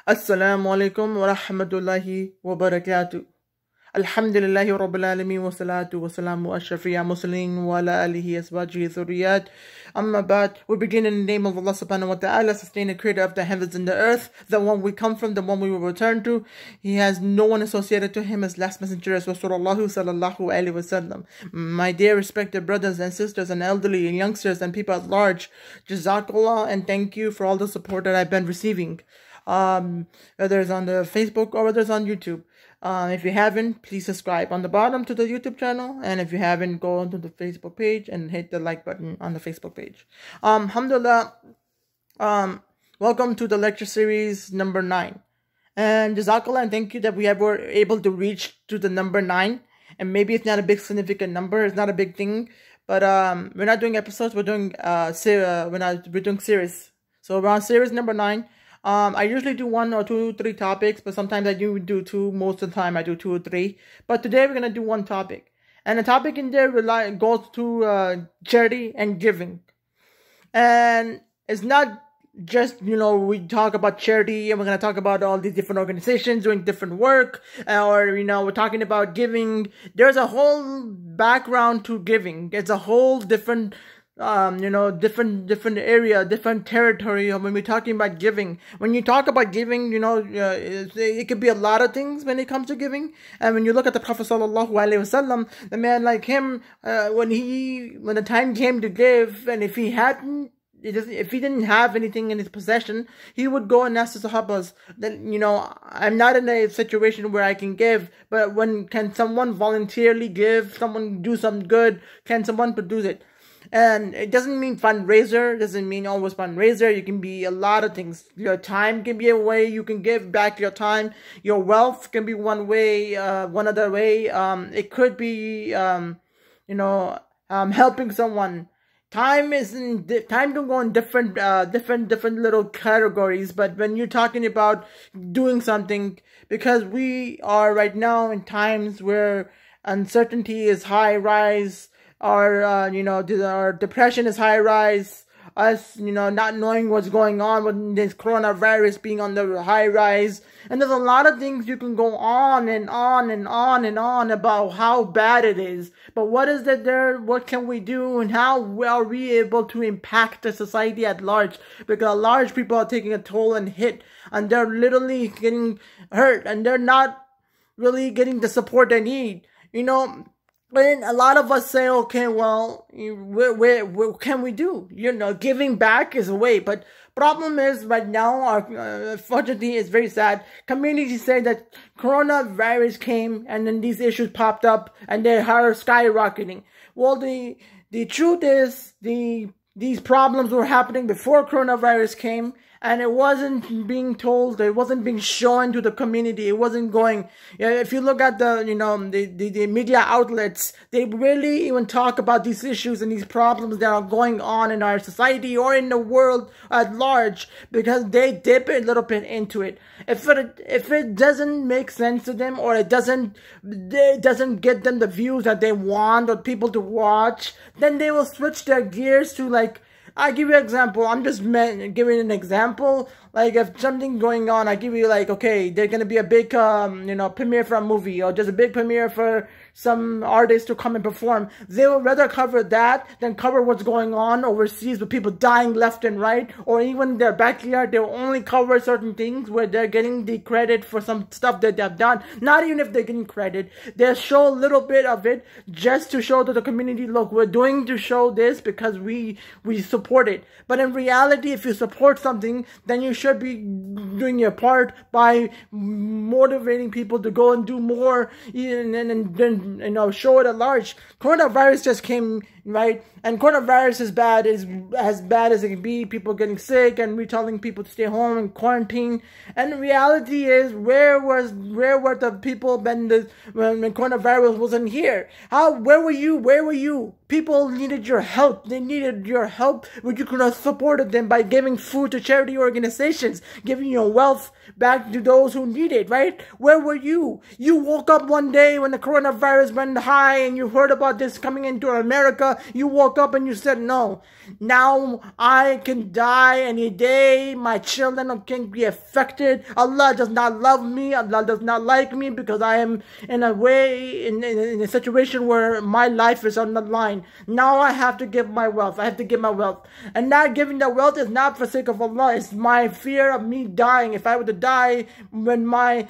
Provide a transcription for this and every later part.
Assalamu alaikum wa rahmatullahi wa barakatuh. Alhamdulillahi rabbil alameen wa salatu wa salamu ashrafiya muslimin wa ala alihi aswajihi thuriyat. Amma ba'd, we begin in the name of Allah subhanahu wa ta'ala, sustainer, creator of the heavens and the earth, the one we come from, the one we will return to. He has no one associated to him as last messenger as Rasulullah sallallahu alaihi wasallam. My dear respected brothers and sisters and elderly and youngsters and people at large, Jazakallah and thank you for all the support that I've been receiving. Whether it's on the Facebook or whether it's on YouTube. If you haven't, please subscribe on the bottom to the YouTube channel, and if you haven't, go onto the Facebook page and hit the like button on the Facebook page. Alhamdulillah, welcome to the lecture series number 9, and Jazakallah and thank you that we were able to reach to the number 9, and maybe it's not a big significant number, it's not a big thing, but we're not doing episodes, we're doing we're doing series. So we're on series number 9. I usually do 1 or 2, 3 topics, but sometimes I do 2. Most of the time I do 2 or 3. But today we're gonna do 1 topic, and the topic in there goes to charity and giving. And it's not just, we talk about charity and we're gonna talk about all these different organizations doing different work, or we're talking about giving. There's a whole background to giving. It's a whole different different area, different territory when we're talking about giving. When you talk about giving, it could be a lot of things when it comes to giving. And when you look at the Prophet sallallahu alaihi wasallam, the man like him, when the time came to give, and if he didn't have anything in his possession, he would go and ask the Sahabas, then, I'm not in a situation where I can give, but can someone voluntarily give, someone do some good, can someone produce it? And it doesn't mean fundraiser, doesn't mean always fundraiser. You can be a lot of things. Your time can be a way you can give back your time. Your wealth can be one way, one other way. It could be, helping someone. Time can go in different little categories. But when you're talking about doing something, because we are right now in times where uncertainty is high rise, our depression is high rise, us, not knowing what's going on with this coronavirus being on the high rise. And there's a lot of things you can go on and on and on and on about how bad it is. But what is it there? What can we do? And how are we able to impact the society at large? Because large people are taking a toll and hit, and they're literally getting hurt, and they're not really getting the support they need. When a lot of us say, okay, well, what can we do? Giving back is a way. But problem is, right now, unfortunately, it's very sad. Communities say that coronavirus came and then these issues popped up and they are skyrocketing. Well, the truth is, these problems were happening before coronavirus came, and it wasn't being told, it wasn't being shown to the community, it wasn't going. If you look at the media outlets, they really even talk about these issues and these problems that are going on in our society or in the world at large, because they dip a little bit into it. If it doesn't make sense to them, or it doesn't get them the views that they want or people to watch, then they will switch their gears to, like, I give you an example. I'm just giving an example. Like, if something going on, I give you, like, okay, there's gonna be a big, premiere for a movie, or just a big premiere for some artists to come and perform. They will rather cover that than cover what's going on overseas with people dying left and right, or even in their backyard. They'll only cover certain things where they're getting the credit for some stuff that they've done. Not even if they're getting credit. They'll show a little bit of it just to show to the community, look, we're doing to show this because we support it. But in reality, if you support something, then you should be doing your part by motivating people to go and do more, and then show it at large. Coronavirus just came, right? And coronavirus is bad, is as bad as it can be. People getting sick, and we're telling people to stay home and quarantine. And the reality is, where were the people when coronavirus wasn't here? Where were you? Where were you? People needed your help. They needed your help. You could have supported them by giving food to charity organizations, giving your wealth back to those who need it, right? Where were you? You woke up one day when the coronavirus went high and you heard about this coming into America, Allah, you woke up and you said, no, now I can die any day. My children can be affected. Allah does not love me. Allah does not like me because I am in a way, in a situation where my life is on the line. Now I have to give my wealth. I have to give my wealth. And not giving the wealth is not for sake of Allah. It's my fear of me dying. If I were to die, would my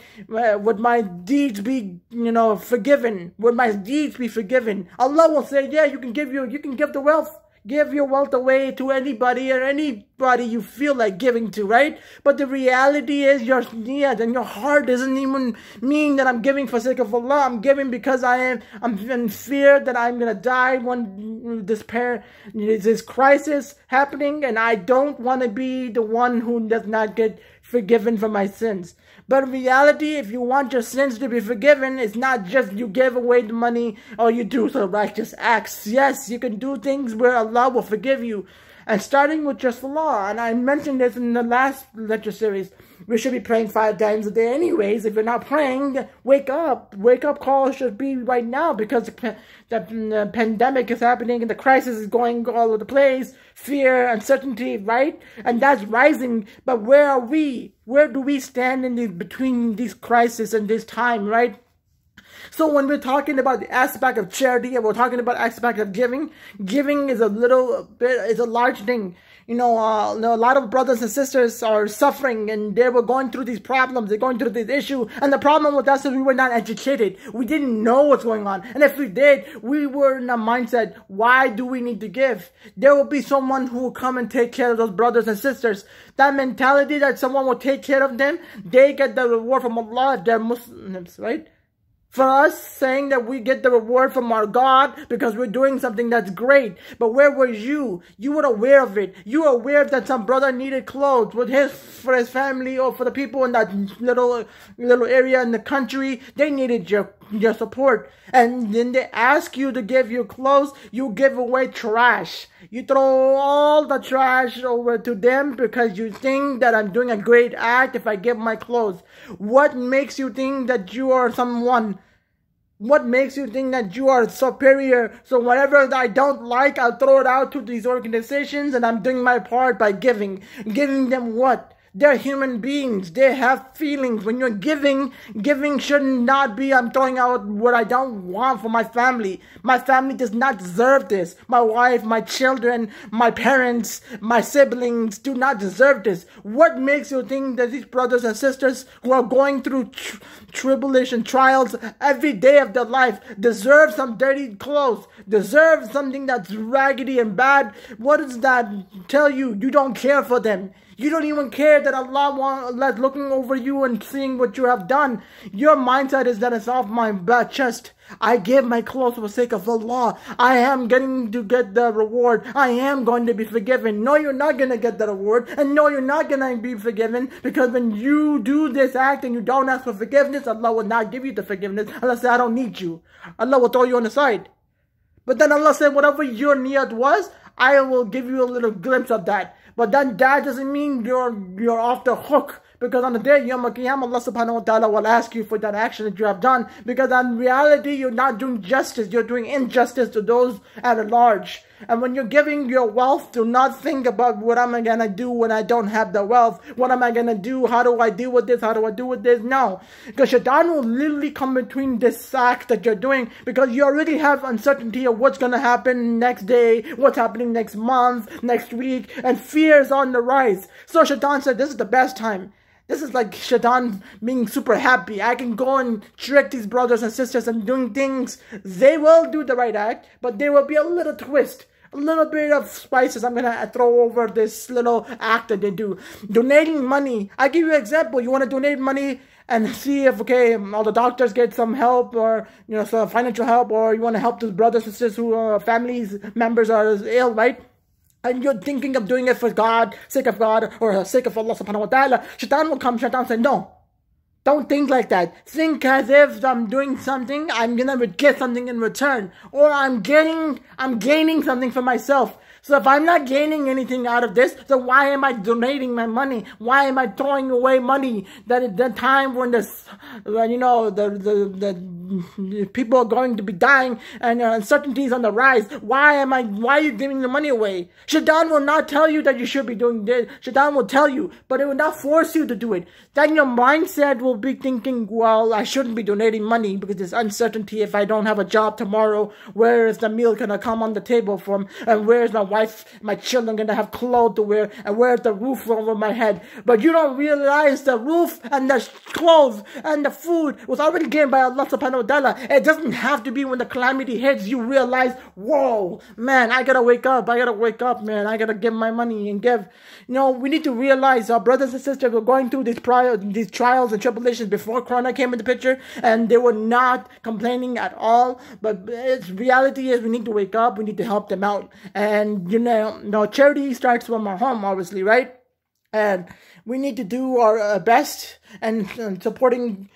deeds be, forgiven? Would my deeds be forgiven? Allah will say, yeah, you can give the wealth. Give your wealth away to anybody you feel like giving to, right? But the reality is your niyat and your heart doesn't even mean that I'm giving for sake of Allah. I'm giving because I'm in fear that I'm gonna die when this crisis happening, and I don't want to be the one who does not get forgiven for my sins. But in reality, if you want your sins to be forgiven, it's not just you give away the money or you do some righteous acts. Yes, you can do things where Allah will forgive you. And starting with your salah, and I mentioned this in the last lecture series, we should be praying 5 times a day anyways. If you're not praying, wake up. Wake up call should be right now, because the pandemic is happening and the crisis is going all over the place. Fear, uncertainty, right? And that's rising. But where are we? Where do we stand in between these crises and this time, right? So when we're talking about the aspect of charity and we're talking about aspect of giving is a large thing. A lot of brothers and sisters are suffering and they were going through these problems, they're going through this issue. And the problem with us is we were not educated. We didn't know what's going on. And if we did, we were in a mindset, why do we need to give? There will be someone who will come and take care of those brothers and sisters. That mentality that someone will take care of them, they get the reward from Allah if they're Muslims, right? For us saying that we get the reward from our God because we're doing something that's great. But where were you? You were aware of it. You were aware that some brother needed clothes for his family or for the people in that little area in the country. They needed your support. And then they ask you to give your clothes. You give away trash. You throw all the trash over to them because you think that I'm doing a great act if I give my clothes. What makes you think that you are someone? What makes you think that you are superior? So whatever I don't like, I'll throw it out to these organizations, and I'm doing my part by giving. Giving them what? They're human beings. They have feelings. When you're giving should not be I'm throwing out what I don't want for my family. My family does not deserve this. My wife, my children, my parents, my siblings do not deserve this. What makes you think that these brothers and sisters who are going through tribulation, trials every day of their life deserve some dirty clothes, deserve something that's raggedy and bad? What does that tell you? You don't care for them. You don't even care that Allah is looking over you and seeing what you have done. Your mindset is that it's off my back chest. I give my clothes for the sake of Allah. I am getting to get the reward. I am going to be forgiven. No, you're not going to get the reward. And no, you're not going to be forgiven, because when you do this act and you don't ask for forgiveness, Allah will not give you the forgiveness. Allah said, I don't need you. Allah will throw you on the side. But then Allah said, whatever your niyat was, I will give you a little glimpse of that. But then that doesn't mean you're off the hook. Because on the day of Yawm al-Qiyamah, Allah subhanahu wa ta'ala will ask you for that action that you have done. Because in reality, you're not doing justice. You're doing injustice to those at large. And when you're giving your wealth, do not think about what am I going to do when I don't have the wealth. What am I going to do? How do I deal with this? How do I deal with this? No. Because shaitan will literally come between this act that you're doing. Because you already have uncertainty of what's going to happen next day. What's happening next month, next week. And fear is on the rise. So shaitan said, this is the best time. This is like shaitan being super happy. I can go and trick these brothers and sisters and doing things. They will do the right act, but there will be a little twist. A little bit of spices I'm going to throw over this little act that they do. Donating money. I give you an example. You want to donate money and see if, okay, all the doctors get some help, or, some financial help, or you want to help those brothers and sisters who families members are ill, right? And you're thinking of doing it for God, sake of God, or sake of Allah subhanahu wa ta'ala. Shaitan will come, shaitan say, no. Don't think like that. Think as if I'm doing something, I'm gonna get something in return. Or I'm gaining something for myself. So if I'm not gaining anything out of this, then why am I donating my money? Why am I throwing away money that at the time when the people are going to be dying and uncertainties on the rise. Why are you giving the money away? Shaitan will not tell you that you should be doing this. Shaitan will tell you, but it will not force you to do it. Then your mindset will be thinking, well, I shouldn't be donating money because there's uncertainty. If I don't have a job tomorrow, where is the meal going to come on the table from? And where is my wife, my children going to have clothes to wear? And where's the roof over my head? But you don't realize the roof and the clothes and the food was already given by Allah subhanahu wa ta'ala. It doesn't have to be when the calamity hits you realize, whoa, man, I gotta wake up, man, I gotta give my money and give. We need to realize our brothers and sisters were going through these trials and tribulations before Corona came into the picture, and they were not complaining at all. But reality is we need to wake up, we need to help them out. And charity starts from our home, obviously, right? And we need to do our best and supporting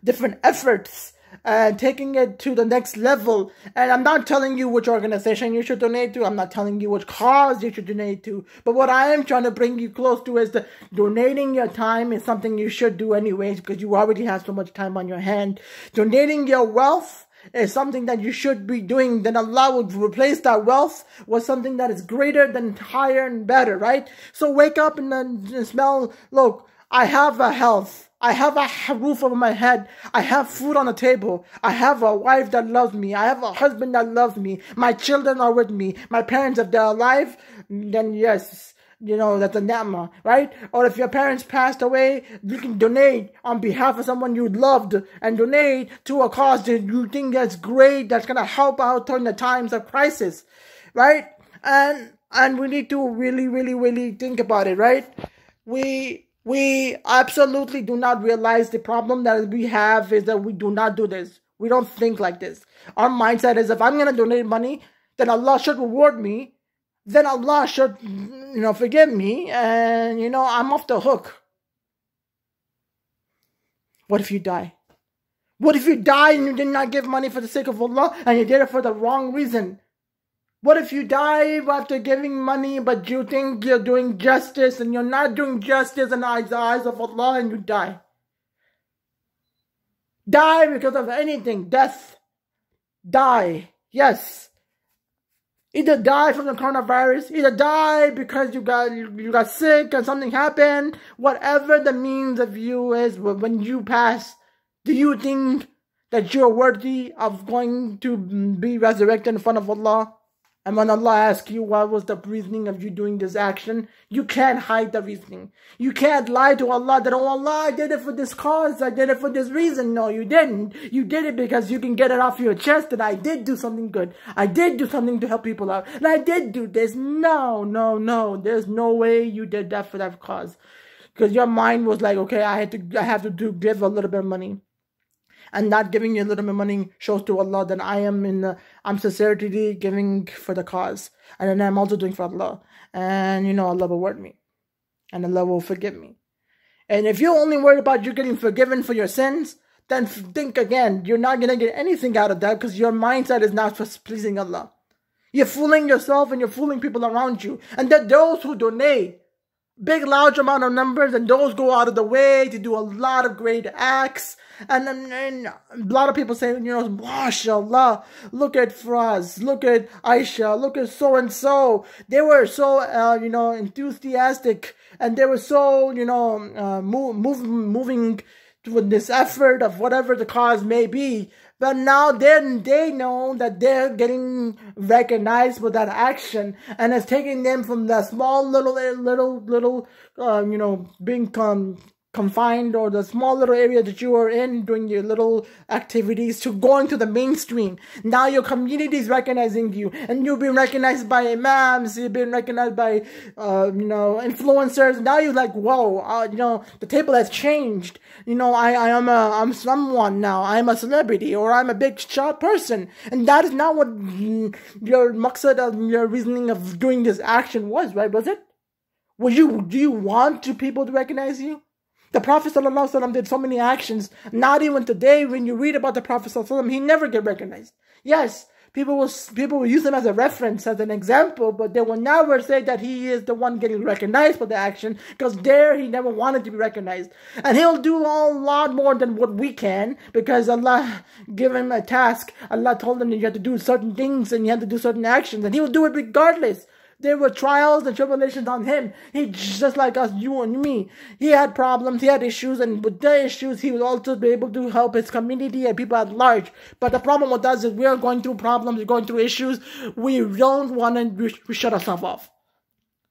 different efforts and taking it to the next level. And I'm not telling you which organization you should donate to. I'm not telling you which cause you should donate to. But what I am trying to bring you close to is that donating your time is something you should do anyways, because you already have so much time on your hand. Donating your wealth is something that you should be doing. Then Allah will replace that wealth with something that is greater than higher and better, right? So wake up and then smell, look, I have a health. I have a roof over my head. I have food on the table. I have a wife that loves me. I have a husband that loves me. My children are with me. My parents, if they're alive, then yes, that's a ni'mah, right? Or if your parents passed away, you can donate on behalf of someone you loved and donate to a cause that you think that's great, that's going to help out during the times of crisis, right? And we need to really, really, really think about it, right? We absolutely do not realize the problem that we have is that we do not do this. We don't think like this. Our mindset is if I'm going to donate money, then Allah should reward me. Then Allah should, forgive me. And, I'm off the hook. What if you die? What if you die and you did not give money for the sake of Allah and you did it for the wrong reason? What if you die after giving money, but you think you're doing justice and you're not doing justice in the eyes of Allah and you die? Die because of anything. Death. Die. Yes. Either die from the coronavirus, either die because you got sick and something happened. Whatever the means of you is, when you pass, do you think that you're worthy of going to be resurrected in front of Allah? And when Allah asks you what was the reasoning of you doing this action, you can't hide the reasoning. You can't lie to Allah that, oh Allah, I did it for this cause, I did it for this reason. No, you didn't. You did it because you can get it off your chest that I did do something good. I did do something to help people out. And I did do this. No. There's no way you did that for that cause. Because your mind was like, okay, I have to give a little bit of money. And not giving you a little bit of money shows to Allah that I'm sincerely giving for the cause. And then I'm also doing for Allah. And Allah will reward me. And Allah will forgive me. And if you're only worried about you getting forgiven for your sins, then think again. You're not going to get anything out of that because your mindset is not for pleasing Allah. You're fooling yourself and you're fooling people around you. And that those who donate big, large amount of numbers, and those go out of the way to do a lot of great acts. And a lot of people say, mashallah, look at Fraz, look at Aisha, look at so-and-so. They were so, enthusiastic, and they were so, moving with this effort of whatever the cause may be. But now they know that they're getting recognized for that action, and it's taking them from the small little being confined, or the small little area that you are in doing your little activities, to going to the mainstream. Now your community is recognizing you, and you've been recognized by imams, you've been recognized by influencers. Now you're like, whoa, the table has changed. I'm someone now. I'm a celebrity, or I'm a big shot person. And that is not what your maqsad of your reasoning of doing this action was, right? Was it? Do you want people to recognize you? The Prophet ﷺ did so many actions. Not even today, when you read about the Prophet ﷺ, he never get recognized. Yes, People will use him as a reference, as an example, but they will never say that he is the one getting recognized for the action, because there he never wanted to be recognized. And he'll do a lot more than what we can, because Allah gave him a task. Allah told him that you have to do certain things and you have to do certain actions, and he will do it regardless. There were trials and tribulations on him. He just like us, you and me. He had problems, he had issues, and with the issues, he will also be able to help his community and people at large. But the problem with us is we are going through problems, we're going through issues. We don't want to, we shut ourselves off.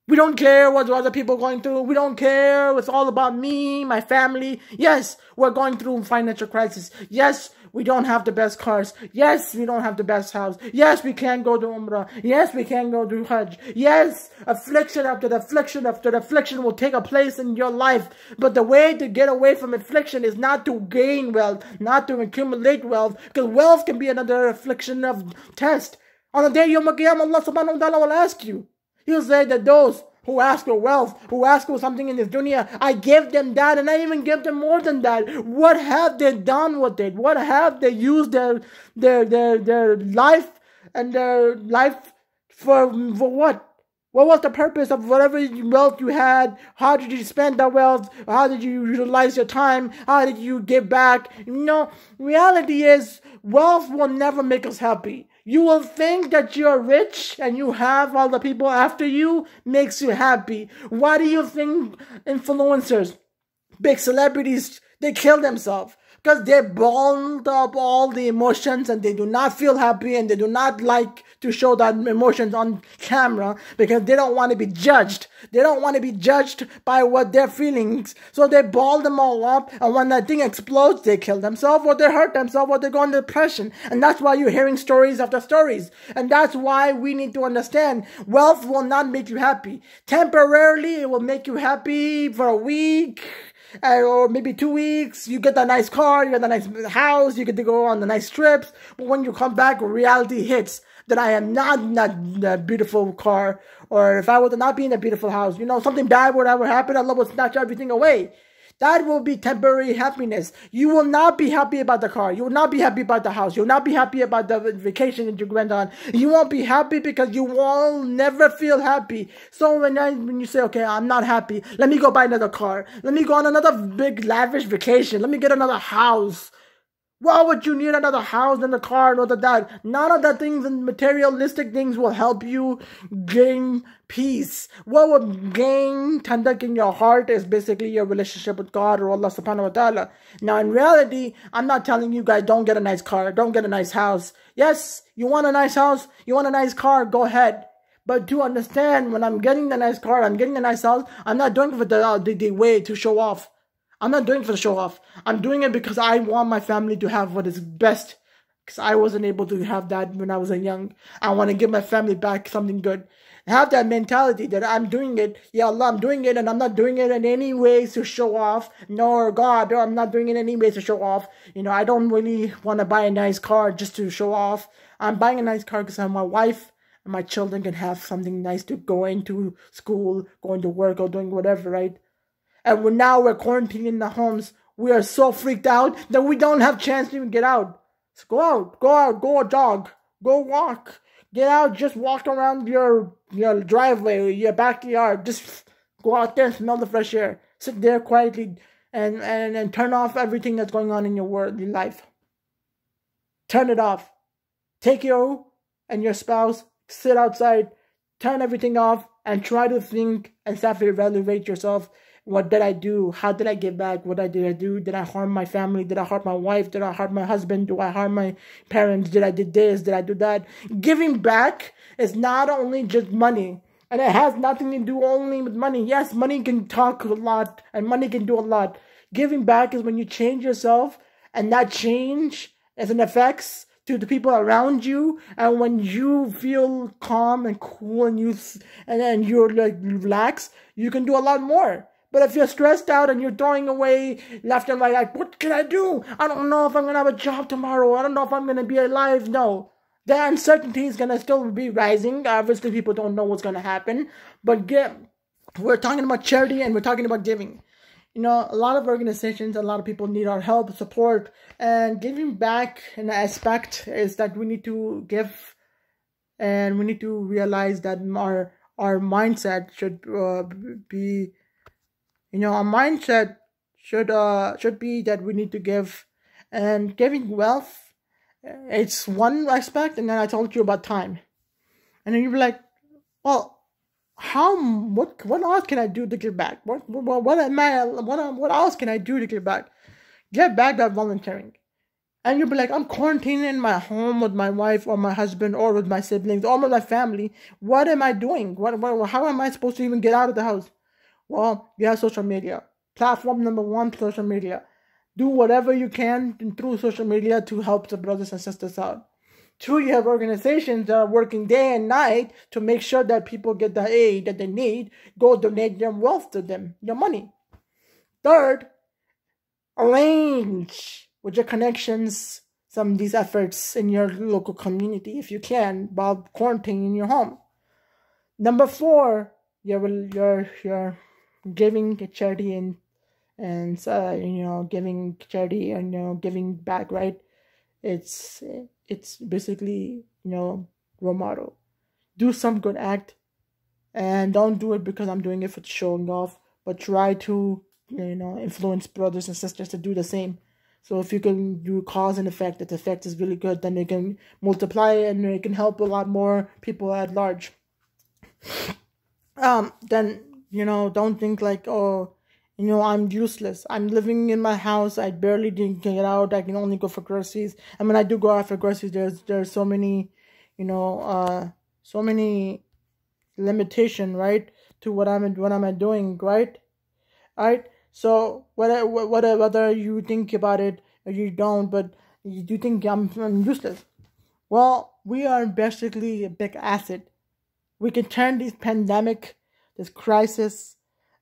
We don't care what other people are going through. We don't care. It's all about me, my family. Yes, we're going through financial crisis. Yes, we don't have the best cars. Yes, we don't have the best house. Yes, we can't go to Umrah. Yes, we can't go to Hajj. Yes, affliction after affliction after affliction will take a place in your life. But the way to get away from affliction is not to gain wealth, not to accumulate wealth, because wealth can be another affliction of test. On the day Yawm al-Qiyamah, Allah subhanahu wa ta'ala will ask you. He'll say that those who ask for wealth, who ask for something in this dunya, I gave them that, and I even gave them more than that. What have they done with it? What have they used their life and their life for what? What was the purpose of whatever wealth you had? How did you spend that wealth? How did you utilize your time? How did you give back? Reality is, wealth will never make us happy. You will think that you're rich and you have all the people after you makes you happy. Why do you think influencers, big celebrities, they kill themselves? Because they balled up all the emotions and they do not feel happy and they do not like to show that emotions on camera because they don't want to be judged. They don't want to be judged by what their feelings. So they ball them all up, and when that thing explodes, they kill themselves or they hurt themselves or they go into depression. And that's why you're hearing stories after stories. And that's why we need to understand wealth will not make you happy. Temporarily, it will make you happy for a week. Or maybe 2 weeks, you get that nice car, you get that nice house, you get to go on the nice trips. But when you come back, reality hits that I am not in that beautiful car. Or if I were to not be in a beautiful house, something bad would ever happen, Allah will snatch everything away. That will be temporary happiness. You will not be happy about the car. You will not be happy about the house. You will not be happy about the vacation that you went on. You won't be happy because you will never feel happy. So when you say, okay, I'm not happy, let me go buy another car. Let me go on another big lavish vacation. Let me get another house. Why would you need another house and a car and all of that? None of the things and materialistic things will help you gain peace. What would gain tandak in your heart is basically your relationship with God or Allah subhanahu wa ta'ala. Now in reality, I'm not telling you guys don't get a nice car, don't get a nice house. Yes, you want a nice house, you want a nice car, go ahead. But to understand, when I'm getting the nice car, I'm getting the nice house, I'm not doing it for the way to show off. I'm not doing it for the show off. I'm doing it because I want my family to have what is best. Because I wasn't able to have that when I was young. I want to give my family back something good. Have that mentality that I'm doing it. Yeah, Allah, I'm doing it, and I'm not doing it in any ways to show off. Nor God, I'm not doing it in any ways to show off. I don't really want to buy a nice car just to show off. I'm buying a nice car because my wife and my children can have something nice to go into school, going to work, or doing whatever, right? And now we're quarantining in the homes. We are so freaked out that we don't have chance to even get out. So go out, go jog, go walk. Get out, just walk around your driveway, your backyard. Just go out there and smell the fresh air. Sit there quietly and turn off everything that's going on in your world, your life. Turn it off. Take you and your spouse, sit outside, turn everything off, and try to think and self-evaluate yourself. What did I do? How did I give back? What did I do? Did I harm my family? Did I harm my wife? Did I harm my husband? Do I harm my parents? Did I do this? Did I do that? Giving back is not only just money. And it has nothing to do only with money. Yes, money can talk a lot and money can do a lot. Giving back is when you change yourself, and that change is an effects to the people around you. And when you feel calm and cool and you're like relaxed, you can do a lot more. But if you're stressed out and you're throwing away left and right, like, what can I do? I don't know if I'm going to have a job tomorrow. I don't know if I'm going to be alive. No. The uncertainty is going to still be rising. Obviously, people don't know what's going to happen. But we're talking about charity and we're talking about giving. A lot of organizations, a lot of people need our help, support. And giving back in the aspect is that we need to give and we need to realize that our mindset should be, our mindset should be that we need to give, and giving wealth, it's one aspect, and then I told you about time, and then you'll be like, well, what else can I do to give back? What else can I do to give back? Give back by volunteering. And you'll be like, I'm quarantining in my home with my wife or my husband or with my siblings or with my family. What am I doing? How am I supposed to even get out of the house? Well, you have social media. Platform number one, social media. Do whatever you can through social media to help the brothers and sisters out. Two, you have organizations that are working day and night to make sure that people get the aid that they need. Go donate your wealth to them, your money. Third, arrange with your connections some of these efforts in your local community if you can while quarantining in your home. Number four, you're giving to charity and giving charity and giving back, right? It's basically role model. Do some good act, and don't do it because I'm doing it for showing off, but try to influence brothers and sisters to do the same. So if you can do cause and effect, that the effect is really good, then it can multiply and it can help a lot more people at large. Then don't think like, oh, I'm useless. I'm living in my house. I barely didn't get out. I can only go for groceries. And when I do go out for groceries, there's so many, so many limitation, right, to what I'm doing, right? Alright, so whether you think about it or you don't, but you do think I'm useless. Well, we are basically a big asset. We can turn this pandemic, this crisis,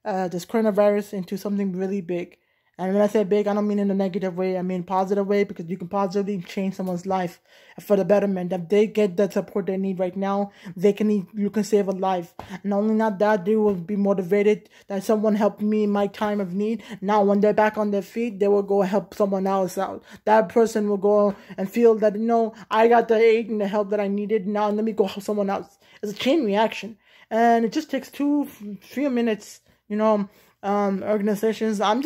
this coronavirus into something really big. And when I say big, I don't mean in a negative way. I mean positive way, because you can positively change someone's life for the betterment. If they get the support they need right now, you can save a life. And only not that, they will be motivated that someone helped me in my time of need. Now, when they're back on their feet, they will go help someone else out. That person will go and feel that, I got the aid and the help that I needed. Now let me go help someone else. It's a chain reaction. And it just takes few minutes, organizations. I'm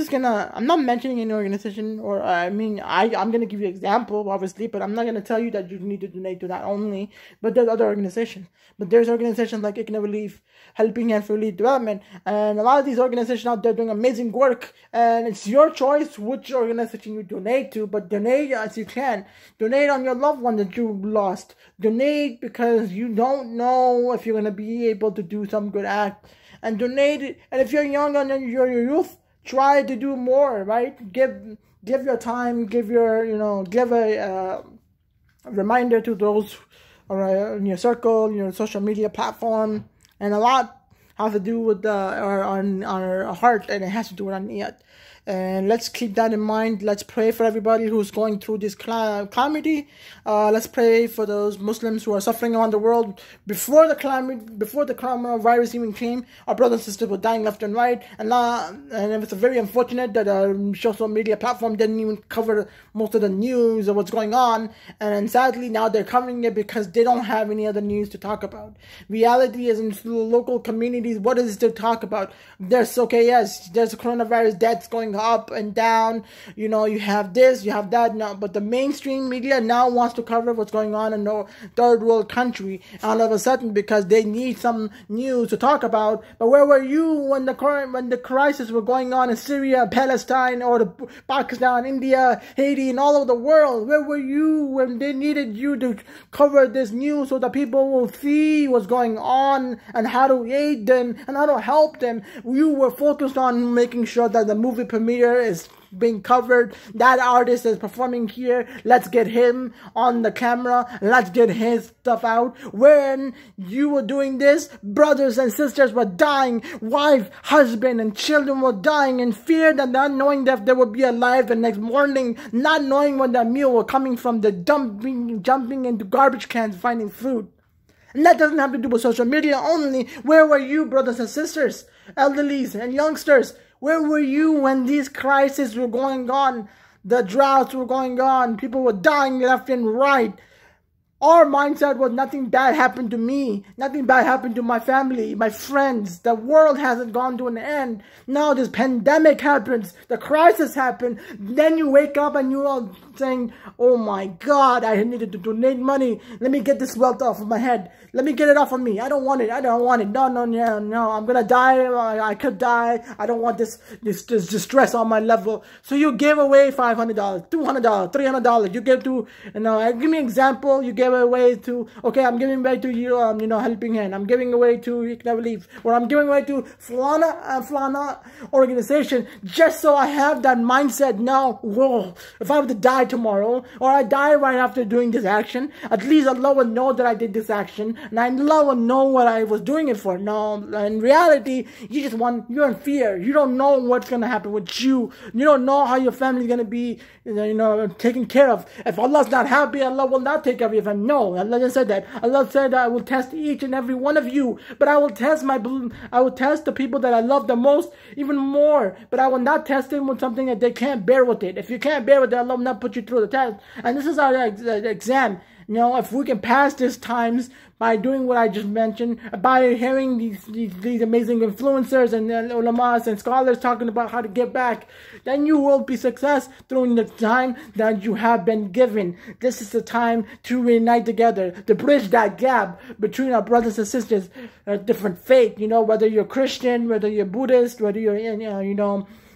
not mentioning any organization, or I'm going to give you an example, obviously, but I'm not going to tell you that you need to donate to that only, but there's other organizations. But there's organizations like ICNA Relief, Helping Hand for Relief Development, and a lot of these organizations out there doing amazing work, and it's your choice which organization you donate to, but donate as you can. Donate on your loved one that you lost. Donate because you don't know if you're going to be able to do some good act. And donate it. And if you're young and you're your youth, try to do more, right? Give your time, give a reminder to those in your circle, your social media platform, and a lot have to do with our heart, and it has to do with our niyat. And let's keep that in mind. Let's pray for everybody who's going through this calamity. Let's pray for those Muslims who are suffering around the world. Before the coronavirus even came, our brothers and sisters were dying left and right. And it's very unfortunate that our social media platform didn't even cover most of the news of what's going on. And sadly, now they're covering it because they don't have any other news to talk about. Reality is in local communities, what is there to talk about? There's a coronavirus deaths going up and down, you have this, you have that now, but the mainstream media now wants to cover what's going on in the third world country all of a sudden because they need some news to talk about. But where were you when the crisis were going on in Syria, Palestine, or Pakistan, India, Haiti, and all over the world? Where were you when they needed you to cover this news so that people will see what's going on and how to aid them and how to help them? You were focused on making sure that the movie premiere is being covered, that artist is performing here, let's get him on the camera, let's get his stuff out. When you were doing this, brothers and sisters were dying, wife, husband, and children were dying in fear, that not knowing that they would be alive the next morning, not knowing when their meal was coming from, the jumping into garbage cans finding food. And that doesn't have to do with social media only. Where were you, brothers and sisters, elderlies and youngsters? Where were you when these crises were going on? The droughts were going on. People were dying left and right. Our mindset was nothing bad happened to me. Nothing bad happened to my family, my friends. The world hasn't gone to an end. Now this pandemic happens. The crisis happened. Then you wake up and you are saying, oh my God, I needed to donate money. Let me get this wealth off of my head. Let me get it off of me. I don't want it. I don't want it. No, no, no, no. I'm going to die. I could die. I don't want this distress on my level. So you gave away $500, $200, $300. You gave to, give me an example. You gave away to, okay, I'm giving away to you, Helping Hand. I'm giving away to You Can Never Leave. Or I'm giving away to Flana organization just so I have that mindset now. Whoa, if I were to die tomorrow or I die right after doing this action, at least Allah will know that I did this action and Allah will know what I was doing it for. No, in reality, you're in fear. You don't know what's going to happen with you. You don't know how your family is going to be, taken care of. If Allah's not happy, Allah will not take care of you. No, Allah just said that. Allah said, I will test each and every one of you, but I will test the people that I love the most even more, but I will not test them with something that they can't bear with it. If you can't bear with it, Allah will not put you through the test. And this is our exam. If we can pass these times by doing what I just mentioned, by hearing these amazing influencers and ulamas and scholars talking about how to get back, then you will be success during the time that you have been given. This is the time to reunite together, to bridge that gap between our brothers and sisters, different faith, whether you're Christian, whether you're Buddhist, whether you're,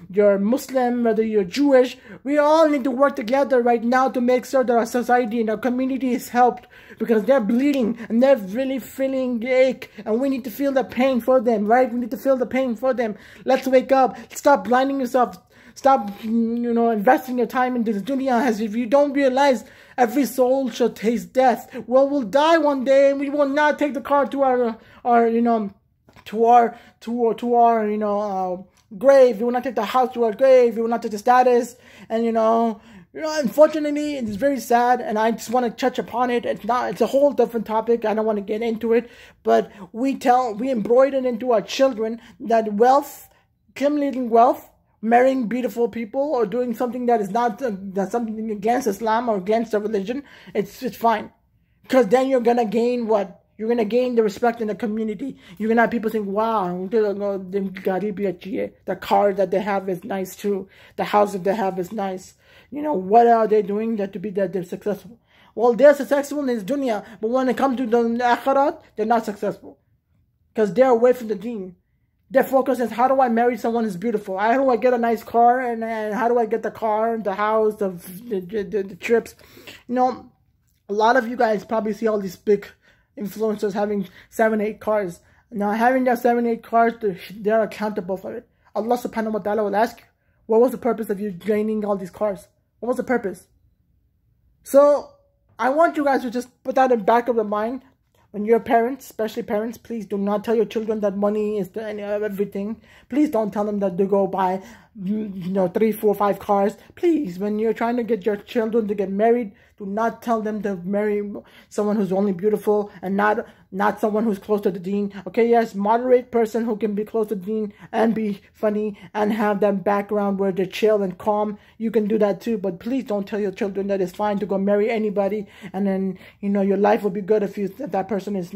you're Muslim, whether you're Jewish. We all need to work together right now to make sure that our society and our community is helped, because they're bleeding and they're really feeling the ache, and we need to feel the pain for them, right? We need to feel the pain for them. Let's wake up. Stop blinding yourself. Stop, investing your time into this dunya as if you don't realize every soul shall taste death. Well, we'll die one day and we will not take the car to our grave. We will not take the house to our grave. We will not take the status. And unfortunately, it's very sad, and I just want to touch upon it. It's a whole different topic. I don't want to get into it, but we embroider into our children that accumulating wealth, marrying beautiful people, or doing something that is that's something against Islam or against the religion, it's fine, because then you're gonna gain what? You're going to gain the respect in the community. You're going to have people saying, wow, the car that they have is nice too. The house that they have is nice. What are they doing to be that they're successful? Well, they're successful in this dunya, but when it comes to the akhirat, they're not successful, because they're away from the deen. Their focus is, how do I marry someone who's beautiful? How do I get a nice car? And how do I get the car, the house, the trips? A lot of you guys probably see all these big influencers having 7-8 cars. Now, having that 7-8 cars, they're accountable for it. Allah subhanahu wa ta'ala will ask you, what was the purpose of you gaining all these cars? What was the purpose? So, I want you guys to just put that in the back of the mind. When you're parents, especially parents, please do not tell your children that money is the end of everything. Please don't tell them that they go buy 3, 4, 5 cars. Please, when you're trying to get your children to get married, do not tell them to marry someone who's only beautiful and not someone who's close to the deen. Okay, yes, moderate person who can be close to the deen and be funny and have that background where they're chill and calm. You can do that too, but please don't tell your children that it's fine to go marry anybody, and then your life will be good if that person is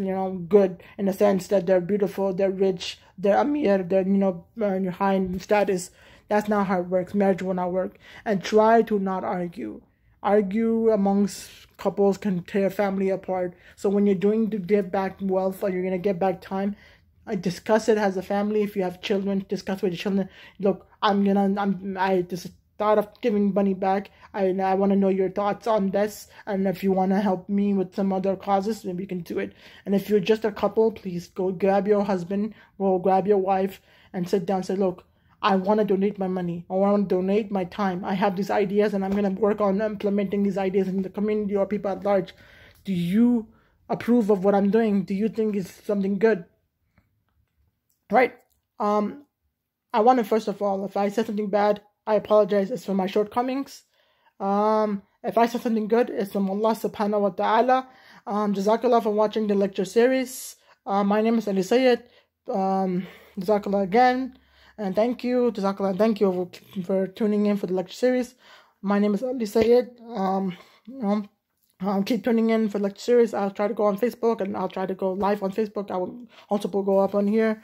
good in the sense that they're beautiful, they're rich, they're amir, they're high in status. That's not how it works. Marriage will not work. And try to not argue. Argue amongst couples can tear family apart. So when you're doing to get back wealth, or you're going to get back time, discuss it as a family. If you have children, discuss with your children. Look, I just thought of giving money back. I want to know your thoughts on this. And if you want to help me with some other causes, then we can do it. And if you're just a couple, please go grab your husband, go grab your wife, and sit down and say, look, I want to donate my money. I want to donate my time. I have these ideas, and I'm going to work on implementing these ideas in the community or people at large. Do you approve of what I'm doing? Do you think it's something good? Right? I want to, first of all, if I said something bad, I apologize. It's for my shortcomings. If I said something good, it's from Allah subhanahu wa ta'ala. Jazakallah for watching the lecture series. My name is Ali Sayyed. Jazakallah again. And thank you, Jazakallah, thank you for tuning in for the lecture series. My name is Ali Sayyed. Keep tuning in for lecture series. I'll try to go on Facebook, and I'll try to go live on Facebook. I will also go up on here.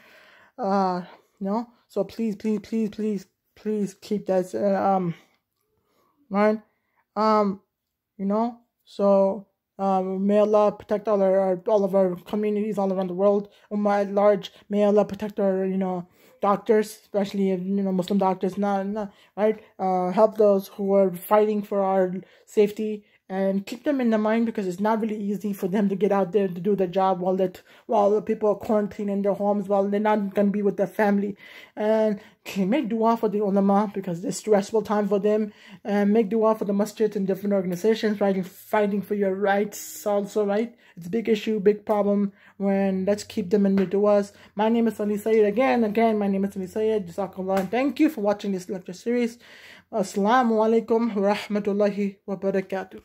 So please keep that right. So may Allah protect all of our communities all around the world. Ummah at large, may Allah protect our doctors, especially Muslim doctors. Not right. Help those who are fighting for our safety, and keep them in the mind, because it's not really easy for them to get out there to do their job while the people are quarantined in their homes, while they're not going to be with their family. And make dua for the ulama, because it's stressful time for them. And make dua for the masjids and different organizations fighting for your rights also, right? It's a big issue, big problem. Let's keep them in the duas. My name is Ali Sayyed. Again, my name is Ali Sayyed. Jazakallah. And thank you for watching this lecture series. Assalamu alaikum wa rahmatullahi wa barakatuh.